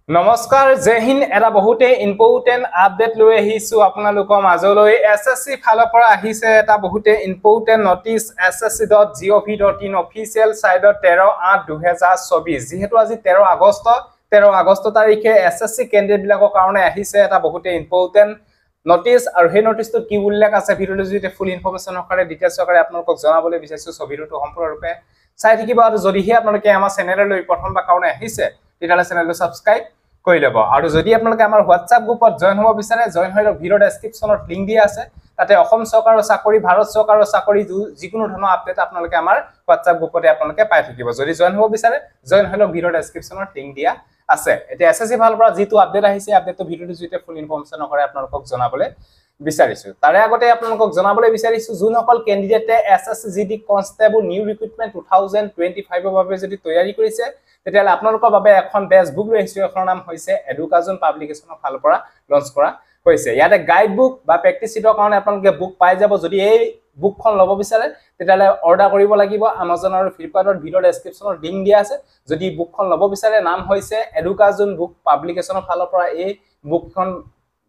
নমস্কাৰ জয় হিন্দ এটা বহুতে ইম্পৰ্টেন্ট আপডেট লৈ আহিছো আপোনালোকৰ মাজলৈ এছএছসি ফালৰ পৰা আহিছে এটা বহুতে ইম্পৰ্টেন্ট নটিচ ssc.gov.in অফিচিয়েল সাইটত 13/8/2024 যেহেতু আজি 13 আগষ্ট তাৰিখে এছএছসি কেন্ডিডেট বিলাকৰ কাৰণে আহিছে এটা বহুতে ইম্পৰ্টেন্ট নটিচ আৰু সেই নটিচটো কি উল্লেখ আছে ভিডিঅ'টো যদি ফুল ইনফৰমেশন সহকাৰে ডিটেইলছ সহকাৰে আপোনালোকক জনাবলৈ বিচাৰিছো সব ভিডিঅ'টো সম্পূৰ্ণৰূপে চাই থাকিব আৰু যদিহে আপোনালোকে আমাৰ চেনেললৈ প্ৰথমবাৰ কাৰণে আহিছে তেতিয়াহলে চেনেলটো সাবস্ক্ৰাইব কৰি লব আৰু যদি আপোনালোকে আমাৰ WhatsApp গ্ৰুপত জয়েন হ'ব বিচাৰে জয়েন হৈ ভিডিও ডেসক্ৰিপচনত লিংক দিয়া আছে তাতে অসম চৰকাৰৰ চাকৰি ভাৰত চৰকাৰৰ চাকৰি যিকোনো ধৰণৰ আপডেট আপোনালোকে আমাৰ WhatsApp গ্ৰুপতে আপোনালোকে পাই থাকিব যদি জয়েন হ'ব বিচাৰে জয়েন হৈ ভিডিও ডেসক্ৰিপচনত লিংক দিয়া আছে এতিয়া এছএছসি ফালৰ পৰা যেটো আপডেট আহিছে আপডেটটো ভিডিওটো জুইতে ফুল ইনফৰমেশন কৰে আপোনালোকক জনাবলৈ বিচাৰিছো তাৰে আগতে আপোনালোকক জনাবলৈ বিচাৰিছো যোনসকল ক্যান্ডিডেটে এছএছসি জিডি কনষ্টেবল নিউ ৰিক্ৰুটমেন্ট 2025 ৰ বাবে যদি তৈয়াৰী কৰিছে তেতিয়ালে আপোনালোকৰ বাবে এখন বেচ বুক লৈ আহিছো এখন নাম হৈছে এডুকাজন পাব্লিকেশনৰ ফালৰ পৰা লঞ্চ কৰা হৈছে ইয়াতে গাইড বুক বা প্ৰেক্টিস শিটৰ কাৰণে আপোনালোকে বুক পাই যাব যদি এই বুকখন ল'ব বিচাৰে তেতিয়ালে অৰ্ডাৰ কৰিব লাগিব Amazon আৰু Flipkartৰ ভিডিও ডেসক্ৰিপচনত লিংক দিয়া আছে যদি বুকখন ল'ব বিচাৰে নাম হৈছে এডুকাজন বুক পাব্লিকেশনৰ ফালৰ পৰা এই বুকখন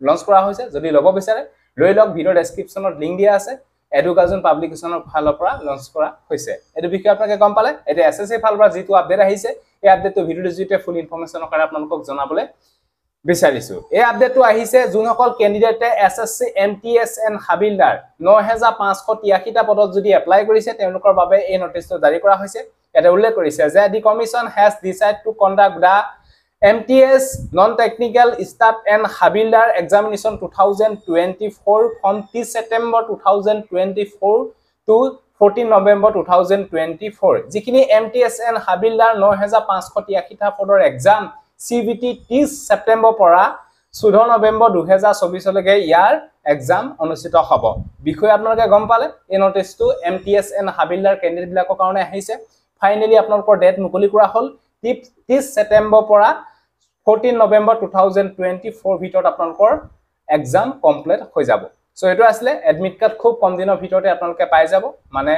লঞ্চ কৰা হৈছে যদি ল'ব বিচাৰে লৈ লওক ভিডিও ডেসক্ৰিপচনত লিংক দিয়া আছে এডুকাজন পাব্লিকেশনৰ ফালৰ পৰা লঞ্চ কৰা হৈছে এটো বিষয় আপোনালোকে গম পালে এটা এছএছসি ফালৰ পৰা যেটো আপডেট আহিছে এই আপডেটটো ভিডিওটো জুইতে ফুল ইনফৰমেশন কৰে আপোনালোকক জনাবলৈ বিচাৰিছো এই আপডেটটো আহিছে যোনসকল ক্যান্ডিডেটে এছএছসি এমটিএছএন হাবিলদাৰ 9583 টা পদত যদি এপ্লাই কৰিছে তেওঁলোকৰ বাবে এই নটিচটো জাৰি কৰা হৈছে এটা উল্লেখ কৰিছে যে the commission has decide to conduct the MTS non-technical staff and Habildar examination 2024 from 30 September 2024 to 14 November 2024 যিখিনি MTS and Habildar 9583 টা পদৰ এক্সাম CBT 30 সেপ্টেম্বৰ পৰা 14 নৱেম্বৰ 2024 লৈকে ইয়াৰ এক্সাম অনুষ্ঠিত হ'ব বিষয় আপোনালোকে গম পালে এই নটিচটো MTS and Habildar ক্যান্ডিডেট বিলাকৰ কাৰণে আহিছে ফাইনালি আপোনালোকৰ ডেট মুকলি কৰা হ'ল 30 সেপ্টেম্বৰ পৰা 14 নৱেম্বৰ 2024 ভিতৰত আপোনালোকৰ এক্সাম কমপ্লিট হৈ যাব সো এটো আসলে এডমিট কাৰ্ড খুব কম দিনৰ ভিতৰতে আপোনালোকে পাই যাব মানে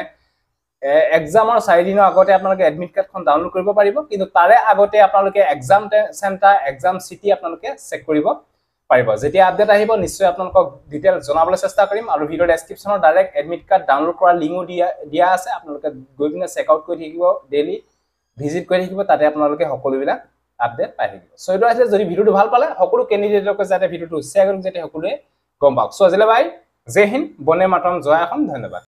এক্সামৰ 4 দিনৰ আগতে আপোনালোকে এডমিট কাৰ্ডখন ডাউনলোড কৰিব পাৰিব কিন্তু তাৰে আগতে আপোনালোকে এক্সাম চেণ্টাৰ এক্সাম সিটি আপোনালোকে চেক কৰিব পাৰিব যেতিয়া আপডেট আহিব নিশ্চয় আপোনালোকক ডিটেইল জনাবলৈ চেষ্টা কৰিম আৰু ভিডিও ডেসক্ৰিপচনত ডাইৰেক্ট এডমিট কাৰ্ড ডাউনলোড কৰা লিংকও দিয়া আছে আপোনালোকে গৈ পিনে চেক আউট কৰি থাকিব ডেইলি ভিজিট কৰি থাকিব তাতে আপোনালোকে সকলোবিলাক আপডেট পাই থাকিব সো এটো আছে যদি ভিডিওটো ভাল পালে সকলো ক্যান্ডিডেটক যাতে ভিডিওটো শেয়াৰ কৰক যাতে সকলোৱে গম পাওক সো আজিলে বাই জয় হিন্দ বনে মাতৰম জয় অসম ধন্যবাদ